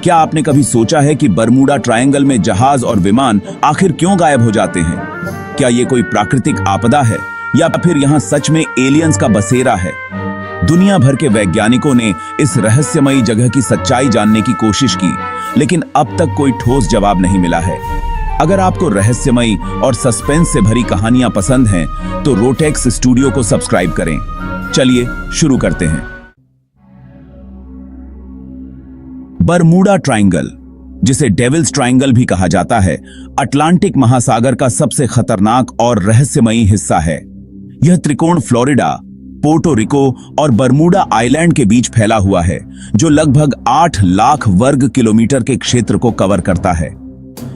क्या आपने कभी सोचा है कि बरमूडा ट्रायंगल में जहाज और विमान आखिर क्यों गायब हो जाते हैं? क्या ये कोई प्राकृतिक आपदा है या फिर यहाँ सच में एलियंस का बसेरा है? दुनिया भर के वैज्ञानिकों ने इस रहस्यमयी जगह की सच्चाई जानने की कोशिश की, लेकिन अब तक कोई ठोस जवाब नहीं मिला है। अगर आपको रहस्यमयी और सस्पेंस से भरी कहानियां पसंद हैं, तो रोटेक्स स्टूडियो को सब्सक्राइब करें। चलिए शुरू करते हैं। बरमूडा ट्रायंगल, जिसे डेविल्स ट्रायंगल भी कहा जाता है, अटलांटिक महासागर का सबसे खतरनाक और रहस्यमयी हिस्सा है। यह त्रिकोण फ्लोरिडा, पोर्टो रिको और बरमूडा आइलैंड के बीच फैला हुआ है, जो लगभग 8 लाख वर्ग किलोमीटर के क्षेत्र को कवर करता है।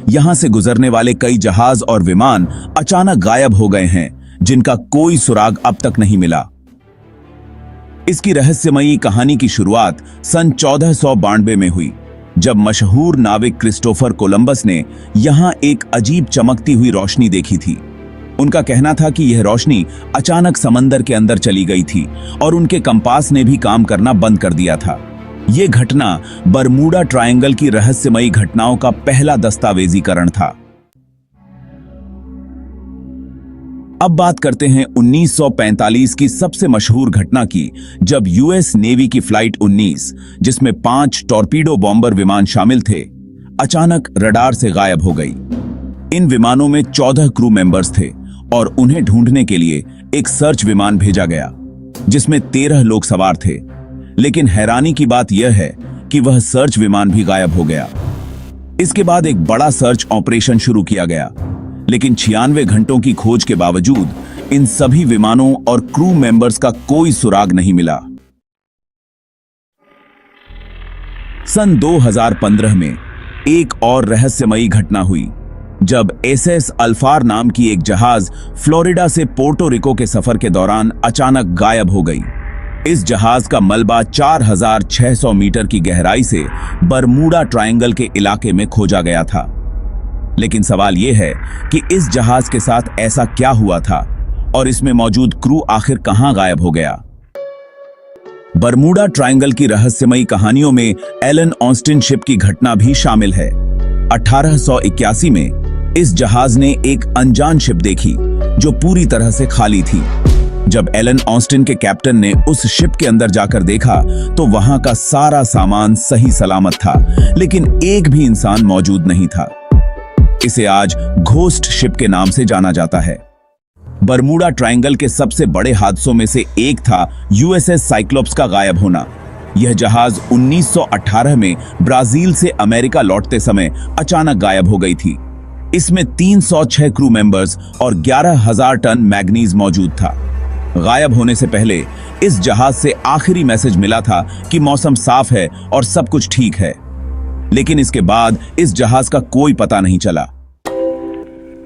यहां से गुजरने वाले कई जहाज और विमान अचानक गायब हो गए हैं, जिनका कोई सुराग अब तक नहीं मिला। इसकी रहस्यमयी कहानी की शुरुआत सन 1492 में हुई, जब मशहूर नाविक क्रिस्टोफर कोलंबस ने यहां एक अजीब चमकती हुई रोशनी देखी थी। उनका कहना था कि यह रोशनी अचानक समंदर के अंदर चली गई थी और उनके कंपास ने भी काम करना बंद कर दिया था। यह घटना बरमूडा ट्रायंगल की रहस्यमयी घटनाओं का पहला दस्तावेजीकरण था। अब बात करते हैं 1945 की सबसे मशहूर घटना की, जब यूएस नेवी की फ्लाइट 19, जिसमें 5 टॉर्पीडो बॉम्बर विमान शामिल थे, अचानक रडार से गायब हो गई। इन विमानों में 14 क्रू मेंबर्स थे और उन्हें ढूंढने के लिए एक सर्च विमान भेजा गया, जिसमें 13 लोग सवार थे। लेकिन हैरानी की बात यह है कि वह सर्च विमान भी गायब हो गया। इसके बाद एक बड़ा सर्च ऑपरेशन शुरू किया गया, लेकिन 96 घंटों की खोज के बावजूद इन सभी विमानों और क्रू मेंबर्स का कोई सुराग नहीं मिला। सन 2015 में एक और रहस्यमयी घटना हुई, जब एसएस अल्फार नाम की एक जहाज फ्लोरिडा से पोर्टो रिको के सफर के दौरान अचानक गायब हो गई। इस जहाज का मलबा 4600 मीटर की गहराई से बरमूडा ट्रायंगल के इलाके में खोजा गया था। लेकिन सवाल यह है कि इस जहाज के साथ ऐसा क्या हुआ था और इसमें मौजूद क्रू आखिर कहां गायब हो गया? बरमूडा ट्रायंगल की रहस्यमयी कहानियों में एलन ऑस्टिन शिप की घटना भी शामिल है। 1881 में इस जहाज ने एक अनजान शिप देखी, जो पूरी तरह से खाली थी। जब एलन ऑस्टिन के कैप्टन ने उस शिप के अंदर जाकर देखा, तो वहां का सारा सामान सही सलामत था, लेकिन एक भी इंसान मौजूद नहीं था। इसे आज घोस्ट शिप के नाम से जाना जाता है। बरमूडा ट्रायंगल के सबसे बड़े हादसों में से एक था यूएसएस साइक्लोप्स का गायब होना। यह जहाज 1918 में ब्राजील से अमेरिका लौटते समय अचानक गायब हो गई थी। इसमें 306 क्रू मेंबर्स और 11,000 टन मैग्नीज मौजूद था। गायब होने से पहले इस जहाज से आखिरी मैसेज मिला था कि मौसम साफ है और सब कुछ ठीक है, लेकिन इसके बाद इस जहाज का कोई पता नहीं चला।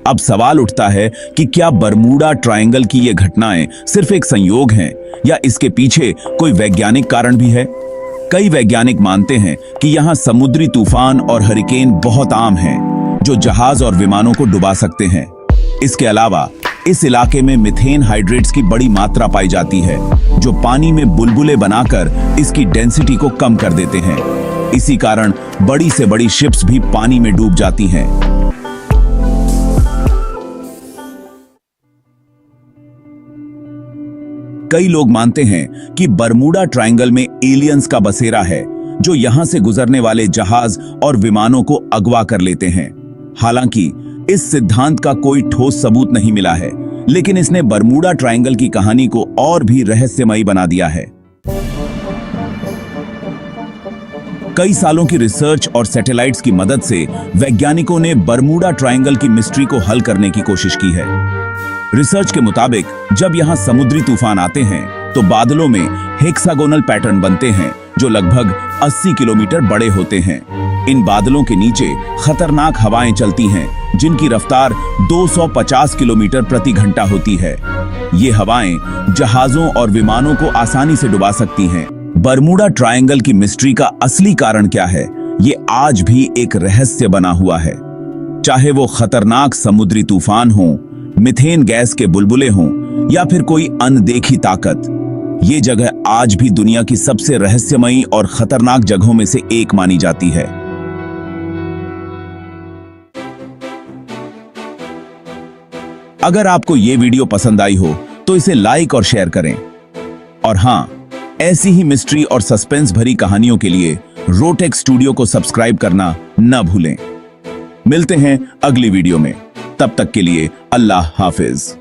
अब सवाल उठता है कि क्या बरमूडा ट्रायंगल की ये घटनाएं सिर्फ एक संयोग हैं या इसके पीछे कोई वैज्ञानिक कारण भी है? कई वैज्ञानिक मानते हैं कि यहाँ समुद्री तूफान और हरिकेन बहुत आम हैं, जो जहाज और विमानों को डुबा सकते हैं। इसके अलावा इस इलाके में मीथेन हाइड्रेट्स की बड़ी मात्रा पाई जाती है, जो पानी में बुलबुले बनाकर इसकी डेंसिटी को कम कर देते हैं। इसी कारण बड़ी से बड़ी शिप्स भी पानी में डूब जाती हैं। कई लोग मानते हैं कि बरमूडा ट्रायंगल में एलियंस का बसेरा है, जो यहां से गुजरने वाले जहाज और विमानों को अगवा कर लेते हैं। हालांकि इस सिद्धांत का कोई ठोस सबूत नहीं मिला है, लेकिन इसने बरमूडा ट्रायंगल की कहानी को और भी रहस्यमयी बना दिया है। कई सालों की रिसर्च और सैटेलाइट्स की मदद से वैज्ञानिकों ने बरमूडा ट्रायंगल की मिस्ट्री को हल करने की कोशिश की है। रिसर्च के मुताबिक जब यहां समुद्री तूफान आते हैं, तो बादलों में हेक्सागोनल पैटर्न बनते हैं, जो लगभग 80 किलोमीटर बड़े होते हैं। इन बादलों के नीचे खतरनाक हवाएं चलती हैं, जिनकी रफ्तार 250 किलोमीटर प्रति घंटा होती है। ये हवाएं जहाजों और विमानों को आसानी से डुबा सकती हैं। बरमूडा ट्रायंगल की मिस्ट्री का असली कारण क्या है, ये आज भी एक रहस्य बना हुआ है। चाहे वो खतरनाक समुद्री तूफान हो, मीथेन गैस के बुलबुले हों या फिर कोई अनदेखी ताकत, ये जगह आज भी दुनिया की सबसे रहस्यमयी और खतरनाक जगहों में से एक मानी जाती है। अगर आपको ये वीडियो पसंद आई हो तो इसे लाइक और शेयर करें। और हाँ, ऐसी ही मिस्ट्री और सस्पेंस भरी कहानियों के लिए रोटेक स्टूडियो को सब्सक्राइब करना न भूलें। मिलते हैं अगली वीडियो में, तब तक के लिए अल्लाह हाफिज।